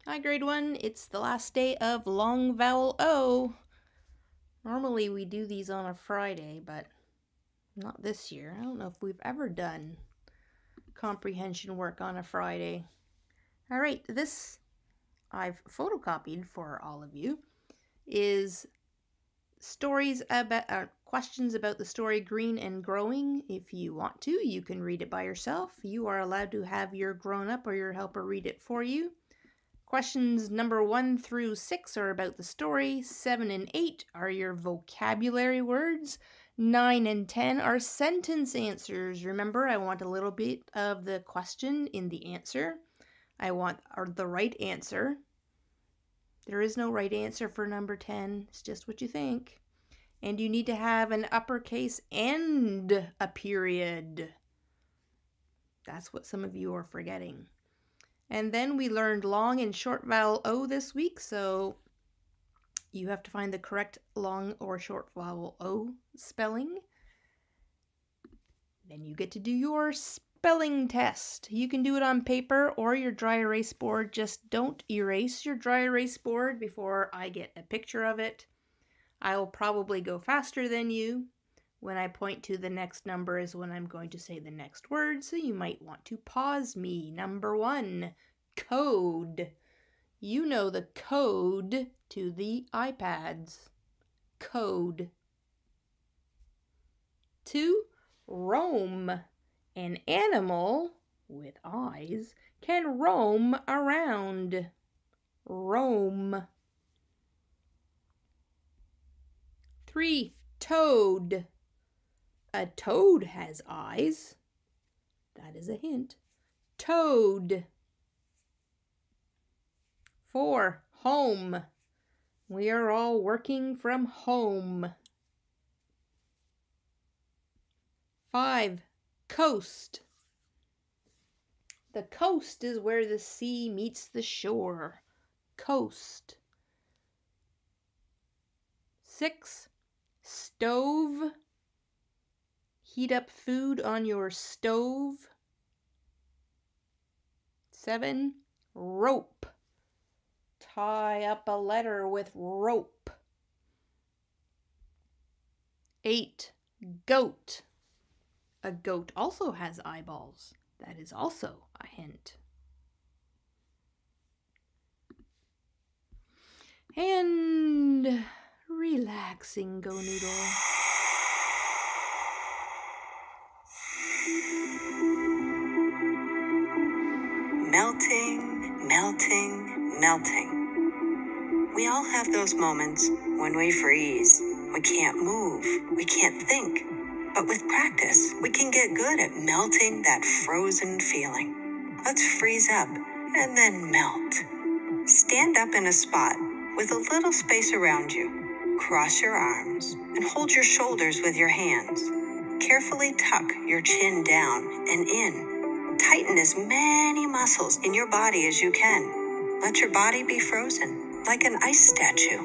Hi, grade 1. It's the last day of long vowel O. Normally we do these on a Friday, but not this year. I don't know if we've ever done comprehension work on a Friday. All right, this I've photocopied for all of you is stories about questions about the story Green and Growing. If you want to, you can read it by yourself. You are allowed to have your grown-up or your helper read it for you. Questions number 1 through 6 are about the story. 7 and 8 are your vocabulary words. 9 and 10 are sentence answers. Remember, I want a little bit of the question in the answer. I want the right answer. There is no right answer for number 10. It's just what you think. And you need to have an uppercase and a period. That's what some of you are forgetting. And then we learned long and short vowel O this week, so you have to find the correct long or short vowel O spelling. Then you get to do your spelling test. You can do it on paper or your dry erase board. Just don't erase your dry erase board before I get a picture of it. I'll probably go faster than you. When I point to the next number is when I'm going to say the next word, so you might want to pause me. Number 1, code. You know the code to the iPads. Code. 2, roam. An animal with eyes can roam around. Roam. 3, toad. A toad has eyes. That is a hint. Toad. 4, home. We are all working from home. 5, coast. The coast is where the sea meets the shore. Coast. 6, stove. Heat up food on your stove. 7, rope. Tie up a letter with rope. 8, goat. A goat also has eyeballs. That is also a hint. And relaxing, Go Noodle. Melting, melting, melting. We all have those moments when we freeze. We can't move. We can't think. But with practice, we can get good at melting that frozen feeling. Let's freeze up and then melt. Stand up in a spot with a little space around you. Cross your arms and hold your shoulders with your hands. Carefully tuck your chin down and in. Tighten as many muscles in your body as you can. Let your body be frozen, like an ice statue.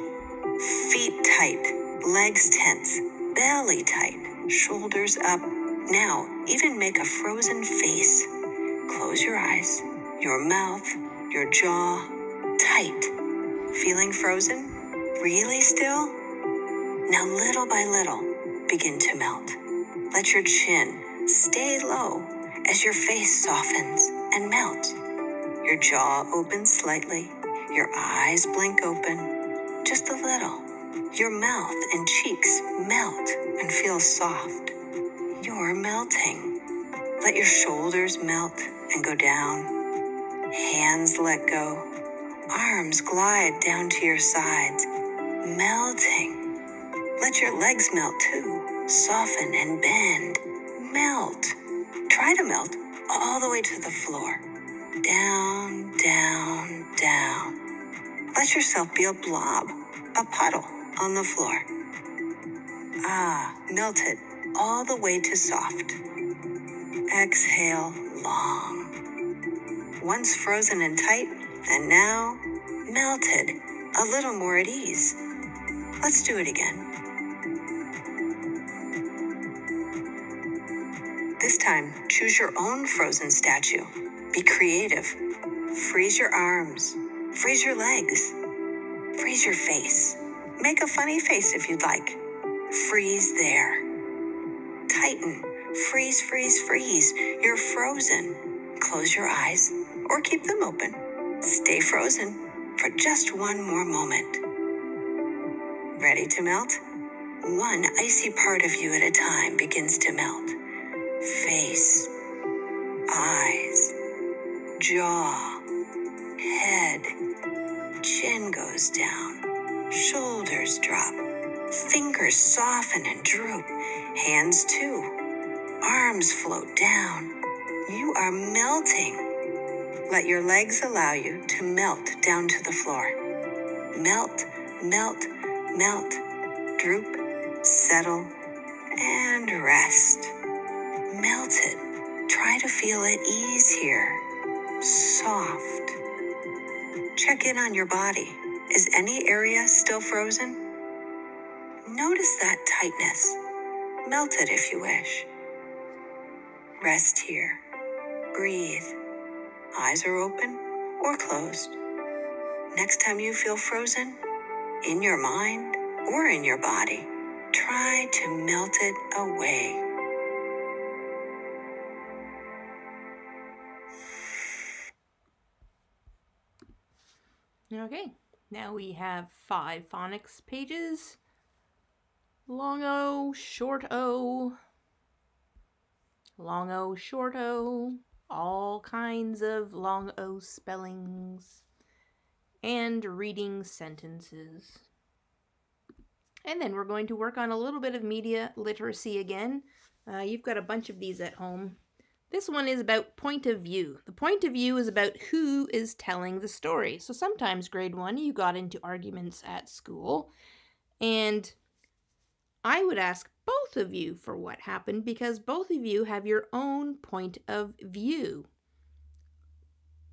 Feet tight, legs tense, belly tight, shoulders up. Now, even make a frozen face. Close your eyes, your mouth, your jaw, tight. Feeling frozen? Really still? Now, little by little, begin to melt. Let your chin stay low as your face softens and melts. Your jaw opens slightly, your eyes blink open, just a little. Your mouth and cheeks melt and feel soft. You're melting. Let your shoulders melt and go down. Hands let go. Arms glide down to your sides, melting. Let your legs melt too. Soften and bend. Melt. Try to melt all the way to the floor. Down, down, down. Let yourself be a blob, a puddle on the floor. Melted all the way to soft. Exhale long. Once frozen and tight, and now melted, a little more at ease. Let's do it again. This time, choose your own frozen statue. Be creative. Freeze your arms, Freeze your legs. Freeze your face. Make a funny face if you'd like. Freeze there. Tighten. Freeze, freeze, freeze. You're frozen. Close your eyes or keep them open. Stay frozen for just one more moment. Ready to melt? One icy part of you at a time begins to melt. Face, eyes, jaw, head, chin goes down, shoulders drop, fingers soften and droop, hands too, arms float down. You are melting. Let your legs allow you to melt down to the floor. Melt, melt, melt, droop, settle, and rest. Melt it. Try to feel it ease here. Soft. Check in on your body. Is any area still frozen? Notice that tightness. Melt it if you wish. Rest here. Breathe. Eyes are open or closed. Next time you feel frozen, in your mind or in your body, try to melt it away. Okay, now we have 5 phonics pages. Long O, short O. Long O, short O. All kinds of long O spellings. And reading sentences. And then we're going to work on a little bit of media literacy again. You've got a bunch of these at home. This one is about point of view. The point of view is about who is telling the story. So sometimes grade 1 you got into arguments at school, and I would ask both of you for what happened because both of you have your own point of view.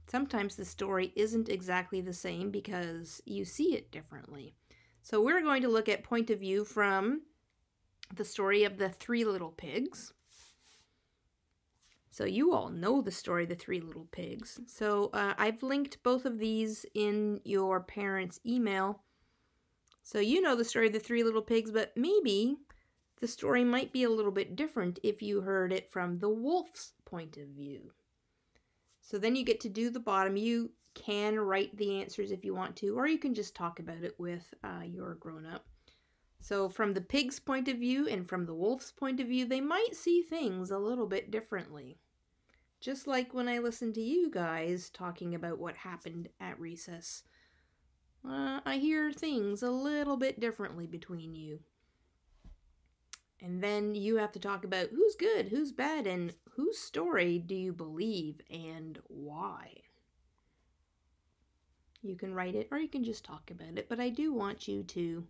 Sometimes the story isn't exactly the same because you see it differently. So we're going to look at point of view from the story of the 3 Little Pigs. So you all know the story, The 3 Little Pigs. So I've linked both of these in your parents' email. So you know the story of The 3 Little Pigs, but maybe the story might be a little bit different if you heard it from the wolf's point of view. So then you get to do the bottom. You can write the answers if you want to, or you can just talk about it with your grown-up. So from the pig's point of view and from the wolf's point of view, they might see things a little bit differently. Just like when I listen to you guys talking about what happened at recess. I hear things a little bit differently between you. And then you have to talk about who's good, who's bad, and whose story do you believe and why. You can write it or you can just talk about it, but I do want you to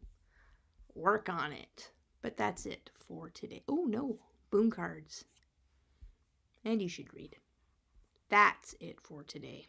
work on it. But that's it for today. Oh no, boom cards. And you should read. That's it for today.